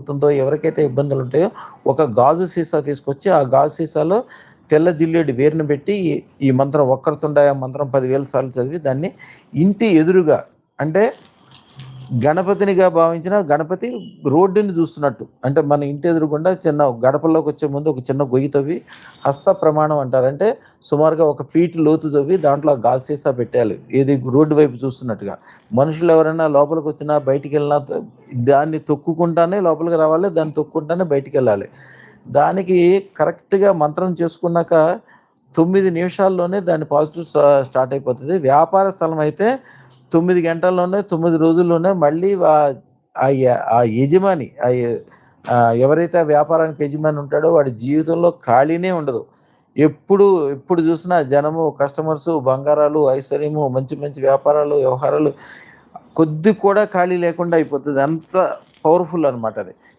అవుతుందో, ఎవరికైతే ఇబ్బందులు ఉంటాయో ఒక గాజు సీసా తీసుకొచ్చి, ఆ గాజు సీసాలో తెల్ల జిల్లేడు వేరుని పెట్టి, ఈ మంత్రం వక్రతుండాయ మంత్రం 10,000 సార్లు చదివి దాన్ని ఇంటి ఎదురుగా, అంటే గణపతినిగా భావించిన గణపతి రోడ్డుని చూస్తున్నట్టు. అంటే మన ఇంటి ఎదురుగుండా చిన్న గడపలోకొచ్చే ముందు ఒక చిన్న గొయ్యి తవ్వి, హస్త ప్రమాణం అంటారు. అంటే సుమారుగా 1 ఫీట్ లోతు తవ్వి దాంట్లో ఆ గాజు సీసా పెట్టేయాలి. ఏది రోడ్డు వైపు చూస్తున్నట్టుగా. మనుషులు ఎవరైనా లోపలికొచ్చినా, బయటికెళ్ళినా దాన్ని తొక్కుకుంటానే లోపలికి రావాలి. దాన్ని తొక్కుకుంటానే బయటికెళ్ళాలి. దానికి కరెక్ట్‌గా మంత్రం చేసుకున్నాక 9 నిమిషాల్లోనే దాని పాజిటివ్ స్టార్ట్ అయిపోతది. వ్యాపార స్థలం అయితే 9 గంటల్లోనే, 9 రోజుల్లోనే మళ్ళీ ఆ యజమాని ఎవరైతే ఆ వ్యాపారానికి యజమాని ఉంటాడో వాడి జీవితంలో ఖాళీనే ఉండదు. ఎప్పుడు చూసినా జనము, కస్టమర్సు, బంగారాలు, ఐశ్వర్యము, మంచి మంచి వ్యాపారాలు, వ్యవహారాలు కొద్దిగా కూడా ఖాళీ లేకుండా అయిపోతది. అంత పవర్‌ఫుల్ అనమాట అది.